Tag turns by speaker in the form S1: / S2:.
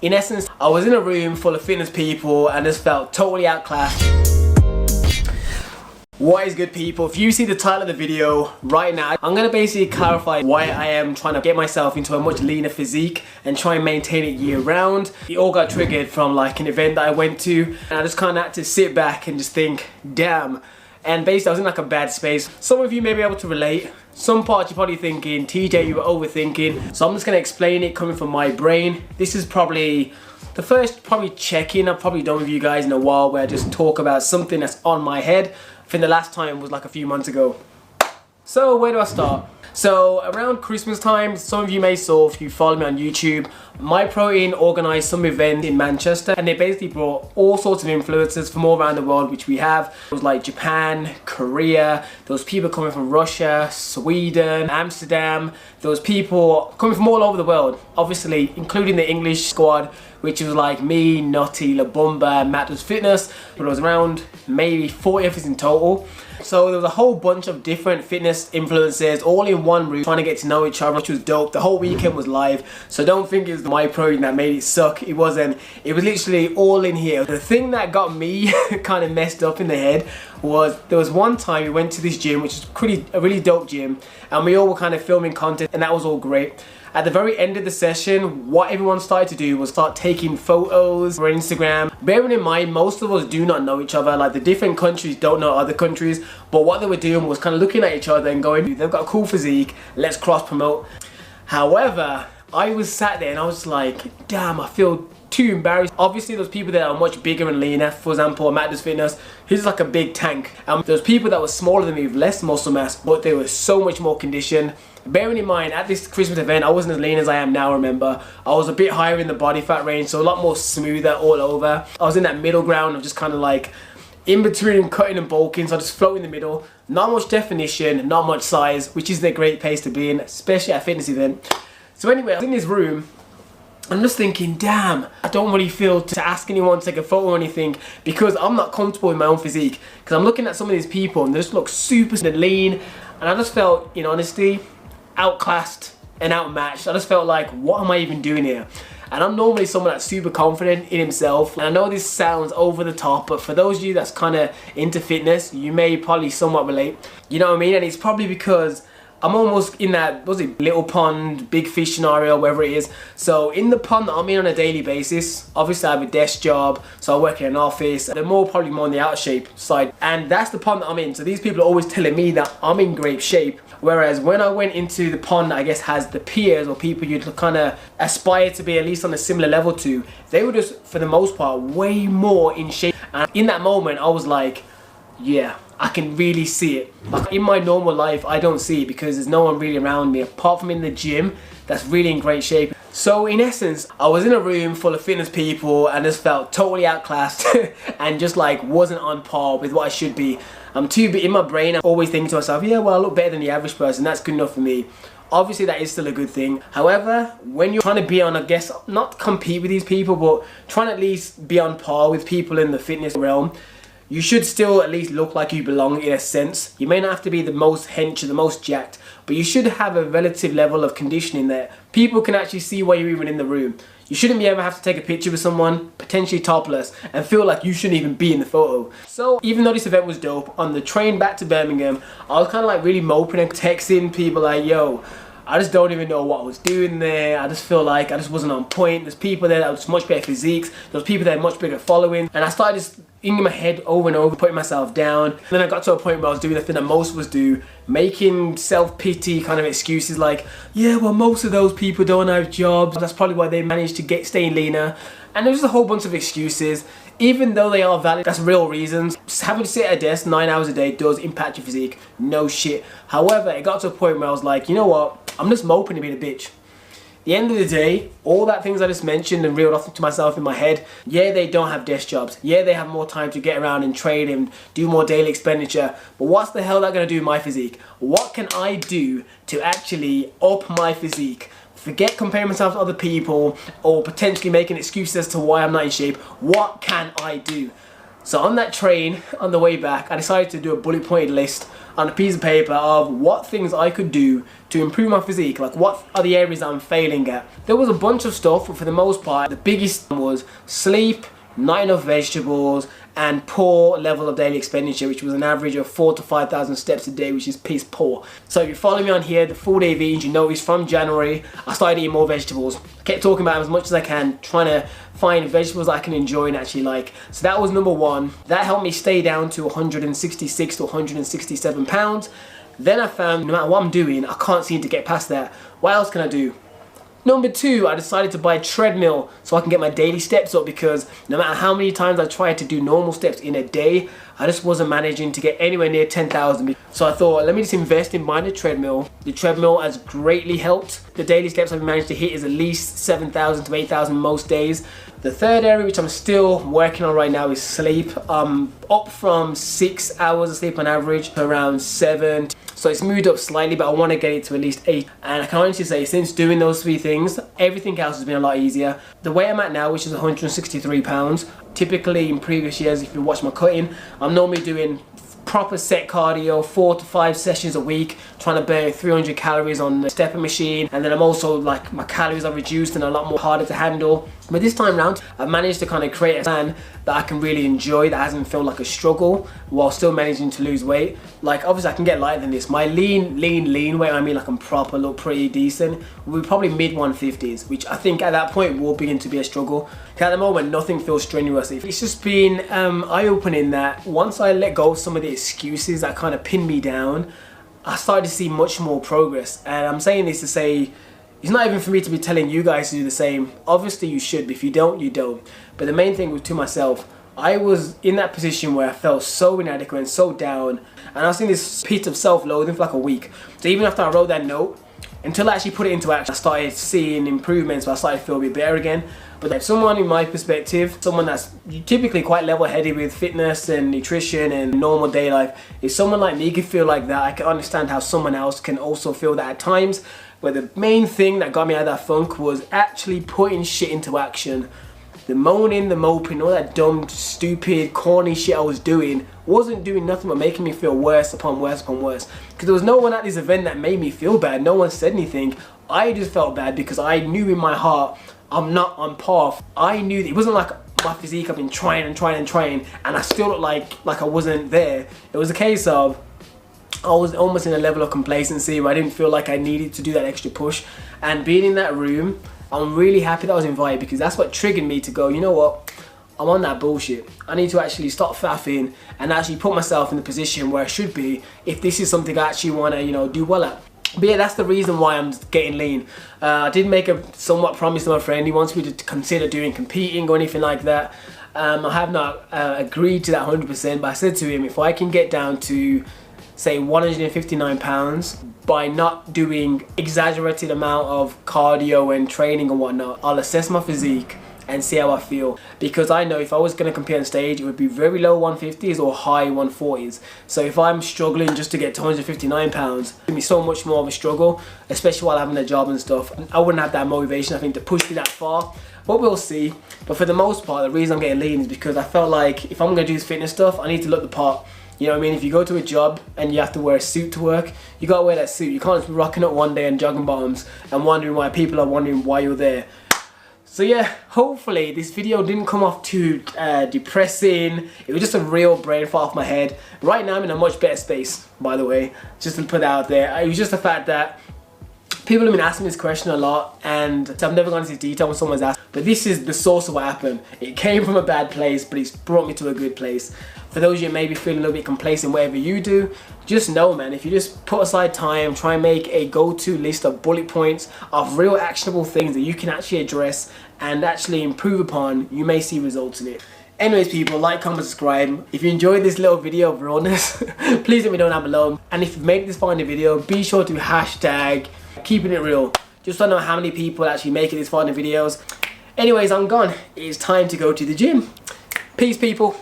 S1: In essence, I was in a room full of fitness people and just felt totally outclassed. What is good, people? If you see the title of the video right now, I'm going to basically clarify why I am trying to get myself into a much leaner physique and try and maintain it year round. It all got triggered from like an event that I went to, and I just kind of had to sit back and just think, damn. And basically I was in like a bad space. Some of you may be able to relate. Some parts you're probably thinking, TJ, you were overthinking. So I'm just going to explain it coming from my brain. This is probably the first check-in I've probably done with you guys in a while, where I just talk about something that's on my head. I think the last time was like a few months ago. So where do I start? So around Christmas time, some of you may saw, if you follow me on YouTube, My Protein organised some event in Manchester, and they basically brought all sorts of influencers from all around the world, which we have. It was like Japan, Korea, there was people coming from Russia, Sweden, Amsterdam. There was people coming from all over the world, obviously including the English squad, which was like me, Nutty, Labumba, Matt Does Fitness. But it was around maybe 40 of us in total. So there was a whole bunch of different fitness influencers all in one room trying to get to know each other, which was dope. The whole weekend was live, so don't think it was My Protein that made it suck. It wasn't. It was literally all in here. The thing that got me kind of messed up in the head was there was one time we went to this gym, which is a really dope gym, and we all were kind of filming content, and that was all great. At the very end of the session, what everyone started to do was start taking photos for Instagram. Bearing in mind, most of us do not know each other. Like, the different countries don't know other countries. But what they were doing was kind of looking at each other and going, they've got a cool physique, let's cross promote. However, I was sat there and I was like, damn, I feel too embarrassed. Obviously, there's people that are much bigger and leaner. For example, Matt Does Fitness, he's like a big tank. There's people that were smaller than me with less muscle mass, but they were so much more conditioned. Bearing in mind, at this Christmas event, I wasn't as lean as I am now, remember. I was a bit higher in the body fat range, so a lot more smoother all over. I was in that middle ground of just kind of like in between cutting and bulking, so I just float in the middle. Not much definition, not much size, which is a great place to be in, especially at a fitness event. So anyway, I was in this room, I'm just thinking, damn, I don't really feel to ask anyone to take a photo or anything, because I'm not comfortable in my own physique. Because I'm looking at some of these people and they just look super lean, and I just felt, in honesty, outclassed and outmatched. I just felt like, what am I even doing here? And I'm normally someone that's super confident in himself, and I know this sounds over the top, but for those of you that's kind of into fitness, you may probably somewhat relate. You know what I mean? And it's probably because I'm almost in that, what's it, little pond, big fish scenario, wherever it is. So in the pond that I'm in on a daily basis, obviously I have a desk job, so I work in an office. They're probably more on the out of shape side, and that's the pond that I'm in. So these people are always telling me that I'm in great shape. Whereas when I went into the pond that I guess has the peers or people you'd kind of aspire to be at least on a similar level to, they were just, for the most part, way more in shape. And in that moment, I was like, yeah, I can really see it. Like, in my normal life, I don't see it because there's no one really around me apart from in the gym that's really in great shape. So in essence, I was in a room full of fitness people and just felt totally outclassed and just like wasn't on par with what I should be. I'm too big in my brain. I'm always thinking to myself, yeah, well, I look better than the average person. That's good enough for me. Obviously, that is still a good thing. However, when you're trying to be on, I guess, not compete with these people, but trying to at least be on par with people in the fitness realm, you should still at least look like you belong in a sense. You may not have to be the most hench or the most jacked, but you should have a relative level of conditioning there. People can actually see why you're even in the room. You shouldn't be able to have to take a picture with someone, potentially topless, and feel like you shouldn't even be in the photo. So even though this event was dope, on the train back to Birmingham, I was kind of like really moping and texting people like, yo, I just don't even know what I was doing there. I just feel like I just wasn't on point. There's people there that was much better physiques. There's people that had much bigger following. And I started just in my head over and over, putting myself down. And then I got to a point where I was doing the thing that most of us do, making self-pity kind of excuses like, yeah, well, most of those people don't have jobs. That's probably why they managed to stay leaner. And there's just a whole bunch of excuses. Even though they are valid, that's real reasons. Just having to sit at a desk 9 hours a day does impact your physique, no shit. However, it got to a point where I was like, you know what, I'm just moping to be a bitch. At the end of the day, all that things I just mentioned and reeled off to myself in my head, yeah, they don't have desk jobs. Yeah, they have more time to get around and train and do more daily expenditure. But what's the hell that gonna do with my physique? What can I do to actually up my physique? Forget comparing myself to other people or potentially making excuses as to why I'm not in shape. What can I do? So on that train, on the way back, I decided to do a bullet pointed list on a piece of paper of what things I could do to improve my physique, like what are the areas I'm failing at. There was a bunch of stuff, but for the most part, the biggest was sleep, not enough vegetables, and poor level of daily expenditure, which was an average of 4,000 to 5,000 steps a day, which is piss poor. So if you follow me on here, the full day vegans, you notice from January, I started eating more vegetables. I kept talking about them as much as I can, trying to find vegetables I can enjoy and actually like. So that was number one. That helped me stay down to 166 to 167 pounds. Then I found no matter what I'm doing, I can't seem to get past that. What else can I do? Number two, I decided to buy a treadmill so I can get my daily steps up, because no matter how many times I tried to do normal steps in a day, I just wasn't managing to get anywhere near 10,000. So I thought, let me just invest in buying a treadmill. The treadmill has greatly helped. The daily steps I've managed to hit is at least 7,000 to 8,000 most days. The third area, which I'm still working on right now, is sleep. I'm up from 6 hours of sleep on average to around 7. So it's moved up slightly, but I want to get it to at least 8. And I can honestly say, since doing those 3 things, everything else has been a lot easier. The weight I'm at now, which is 163 pounds, typically in previous years, if you watch my cutting, I'm normally doing proper set cardio, 4 to 5 sessions a week, trying to burn 300 calories on the stepper machine. And then I'm also like, my calories are reduced and a lot more harder to handle. But this time around, I've managed to kind of create a plan that I can really enjoy, that hasn't felt like a struggle, while still managing to lose weight. Like obviously I can get lighter than this. My lean weight, I mean like I'm proper, look pretty decent, will be probably mid 150s, which I think at that point will begin to be a struggle. At the moment, nothing feels strenuous. It's just been eye-opening that once I let go of some of the excuses that kind of pin me down, I started to see much more progress. And I'm saying this to say, it's not even for me to be telling you guys to do the same. Obviously you should, but if you don't, you don't. But the main thing was to myself, I was in that position where I felt so inadequate and so down, and I was in this pit of self-loathing for like a week. So even after I wrote that note, until I actually put it into action, I started seeing improvements, so I started to feel a bit better again. But if someone in my perspective, someone that's typically quite level-headed with fitness and nutrition and normal day life, if someone like me could feel like that, I can understand how someone else can also feel that at times. But the main thing that got me out of that funk was actually putting shit into action. The moaning, the moping, all that dumb, stupid, corny shit I was doing wasn't doing nothing but making me feel worse upon worse upon worse. Because there was no one at this event that made me feel bad. No one said anything. I just felt bad because I knew in my heart I'm not on par. I knew that it wasn't like my physique, I've been trying and I still looked like I wasn't there. It was a case of I was almost in a level of complacency where I didn't feel like I needed to do that extra push. And being in that room, I'm really happy that I was invited, because that's what triggered me to go, you know what, I'm on that bullshit. I need to actually stop faffing and actually put myself in the position where I should be if this is something I actually want to, you know, do well at. But yeah, that's the reason why I'm getting lean. I did make a somewhat promise to my friend. He wants me to consider doing competing or anything like that. I have not agreed to that 100%, but I said to him, if I can get down to say 159 pounds by not doing exaggerated amount of cardio and training and whatnot, I'll assess my physique and see how I feel. Because I know if I was going to compete on stage, it would be very low 150s or high 140s. So if I'm struggling just to get to 159 pounds, it'd be so much more of a struggle, especially while having a job and stuff. I wouldn't have that motivation, I think, to push me that far. But we'll see. But for the most part, the reason I'm getting lean is because I felt like if I'm going to do this fitness stuff, I need to look the part. You know what I mean? If you go to a job and you have to wear a suit to work, you gotta wear that suit. You can't just be rocking up one day in jogging bottoms and wondering why people are wondering why you're there. So yeah, hopefully this video didn't come off too depressing. It was just a real brain fart off my head. Right now I'm in a much better space, by the way, just to put that out there. It was just the fact that people have been asking me this question a lot, and I've never gone into detail when someone's asked, but this is the source of what happened. It came from a bad place, but it's brought me to a good place. For those of you maybe feeling a little bit complacent, whatever you do, just know, man, if you just put aside time, try and make a go-to list of bullet points of real actionable things that you can actually address and actually improve upon, you may see results in it. Anyways, people, like, comment, subscribe. If you enjoyed this little video of rawness, please let me know down below. And if you've made it this far in the video, be sure to hashtag keeping it real. Just don't know how many people actually make it this far in the videos. Anyways, I'm gone. It's time to go to the gym. Peace, people.